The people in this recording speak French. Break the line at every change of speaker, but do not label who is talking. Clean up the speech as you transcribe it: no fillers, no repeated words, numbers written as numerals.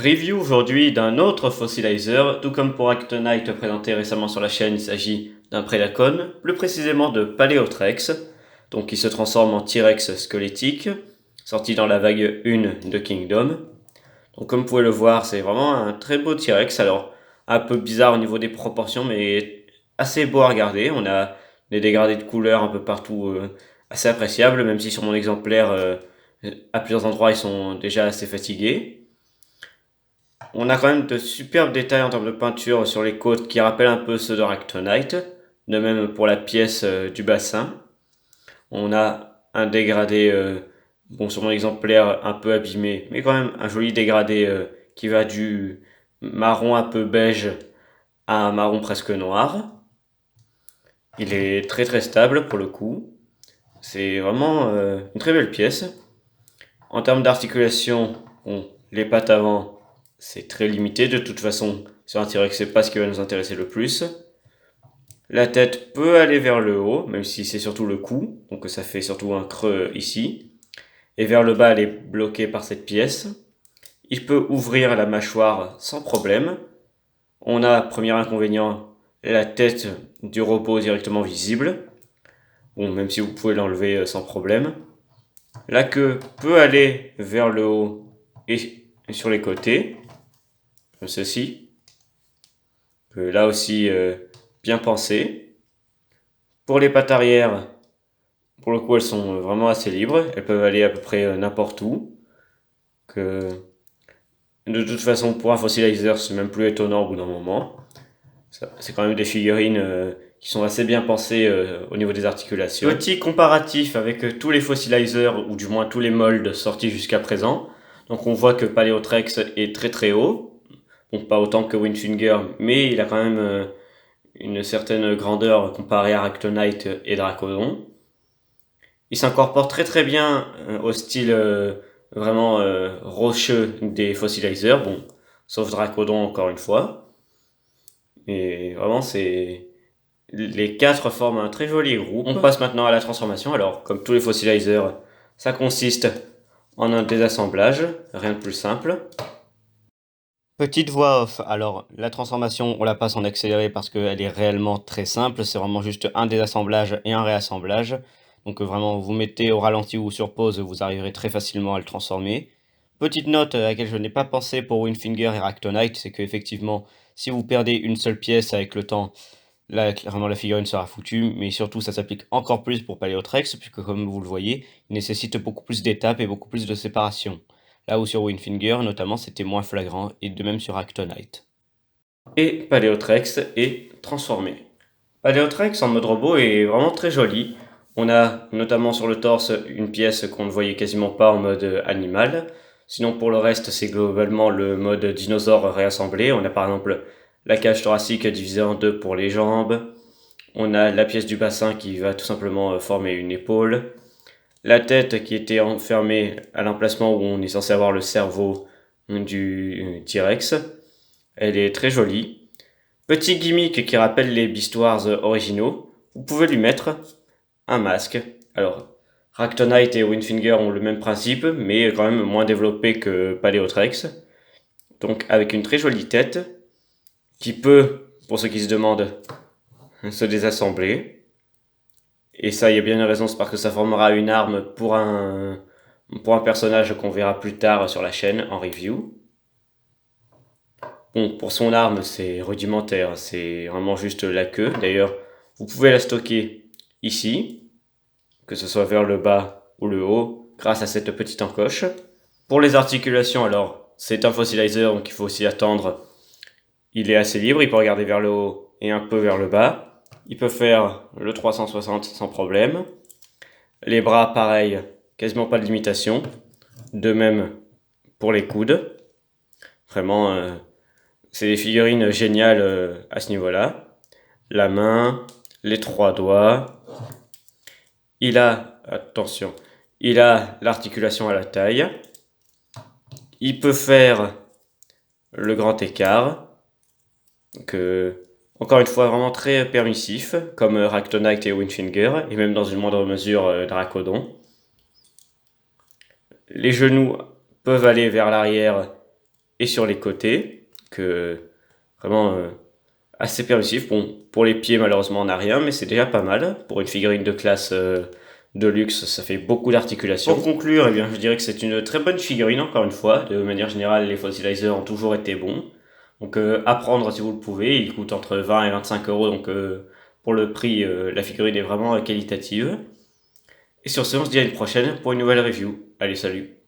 Review aujourd'hui d'un autre fossilizer, tout comme pour Actonite présenté récemment sur la chaîne, il s'agit d'un Predacon, plus précisément de Paleotrex, donc qui se transforme en T-Rex squelettique, sorti dans la vague 1 de Kingdom. Donc comme vous pouvez le voir, c'est vraiment un très beau T-Rex, alors un peu bizarre au niveau des proportions, mais assez beau à regarder. On a des dégradés de couleurs un peu partout assez appréciables, même si sur mon exemplaire, à plusieurs endroits, ils sont déjà assez fatigués. On a quand même de superbes détails en termes de peinture sur les côtes qui rappellent un peu ceux de Ractonite, de même pour la pièce du bassin. On a un dégradé, bon sur mon exemplaire un peu abîmé, mais quand même un joli dégradé qui va du marron un peu beige à un marron presque noir. Il est très très stable pour le coup. C'est vraiment une très belle pièce. En termes d'articulation, bon, les pattes avant, c'est très limité. De toute façon, sur un T-Rex, c'est pas ce qui va nous intéresser le plus. La tête peut aller vers le haut, même si c'est surtout le cou, donc ça fait surtout un creux ici. Et vers le bas, elle est bloquée par cette pièce. Il peut ouvrir la mâchoire sans problème. On a, premier inconvénient, la tête du robot directement visible. Bon, même si vous pouvez l'enlever sans problème. La queue peut aller vers le haut et sur les côtés, comme ceci. Là aussi, bien pensé. Pour les pattes arrière, pour le coup, elles sont vraiment assez libres. Elles peuvent aller à peu près n'importe où. Que... De toute façon, pour un fossilizer, c'est même plus étonnant au bout d'un moment. C'est quand même des figurines qui sont assez bien pensées au niveau des articulations. Petit comparatif avec tous les fossilizers, ou du moins tous les molds sortis jusqu'à présent. Donc on voit que Paleotrex est très très haut. Bon, pas autant que Windfinger, mais il a quand même une certaine grandeur comparée à Ractonite et Dracodon. Il s'incorpore très très bien au style vraiment rocheux des fossilizers, bon, sauf Dracodon encore une fois. Et vraiment, c'est les quatre forment un très joli groupe. On passe maintenant à la transformation. Alors, comme tous les fossilizers, ça consiste en un désassemblage, rien de plus simple. Petite voix off, alors la transformation on la passe en accéléré parce qu'elle est réellement très simple, c'est vraiment juste un désassemblage et un réassemblage. Donc vraiment vous mettez au ralenti ou sur pause, vous arriverez très facilement à le transformer. Petite note à laquelle je n'ai pas pensé pour Windfinger et Ractonite, c'est qu'effectivement si vous perdez une seule pièce avec le temps, là clairement la figurine sera foutue, mais surtout ça s'applique encore plus pour Paleotrex, puisque comme vous le voyez, il nécessite beaucoup plus d'étapes et beaucoup plus de séparation. Là où sur Windfinger, notamment, c'était moins flagrant, et de même sur Actonite. Et Paleotrex est transformé. Paleotrex en mode robot est vraiment très joli. On a notamment sur le torse une pièce qu'on ne voyait quasiment pas en mode animal. Sinon pour le reste c'est globalement le mode dinosaure réassemblé. On a par exemple la cage thoracique divisée en deux pour les jambes. On a la pièce du bassin qui va tout simplement former une épaule. La tête qui était enfermée à l'emplacement où on est censé avoir le cerveau du T-Rex. Elle est très jolie. Petit gimmick qui rappelle les Beast Wars originaux. Vous pouvez lui mettre un masque. Alors, Ractonite et Windfinger ont le même principe, mais quand même moins développé que Paleotrex. Donc avec une très jolie tête, qui peut, pour ceux qui se demandent, se désassembler. Et ça, il y a bien une raison, c'est parce que ça formera une arme pour un personnage qu'on verra plus tard sur la chaîne en review. Bon, pour son arme, c'est rudimentaire, c'est vraiment juste la queue. D'ailleurs, vous pouvez la stocker ici, que ce soit vers le bas ou le haut, grâce à cette petite encoche. Pour les articulations, alors, c'est un fossilizer, donc il faut aussi attendre. Il est assez libre, il peut regarder vers le haut et un peu vers le bas. Il peut faire le 360 sans problème. Les bras, pareil, quasiment pas de limitation. De même pour les coudes. Vraiment, c'est des figurines géniales à ce niveau-là. La main, les trois doigts. Il a, attention, il a l'articulation à la taille. Il peut faire le grand écart. Que, encore une fois, vraiment très permissif, comme Ractonite et Windfinger, et même dans une moindre mesure Dracodon. Les genoux peuvent aller vers l'arrière et sur les côtés, que vraiment assez permissif. Bon, pour les pieds, malheureusement, on n'a rien, mais c'est déjà pas mal. Pour une figurine de classe de luxe, ça fait beaucoup d'articulations. Pour conclure, eh bien, je dirais que c'est une très bonne figurine, encore une fois. De manière générale, les Fossilizers ont toujours été bons. Donc, à prendre si vous le pouvez. Il coûte entre 20 et 25 euros, donc pour le prix, la figurine est vraiment qualitative. Et sur ce, on se dit à une prochaine pour une nouvelle review. Allez, salut!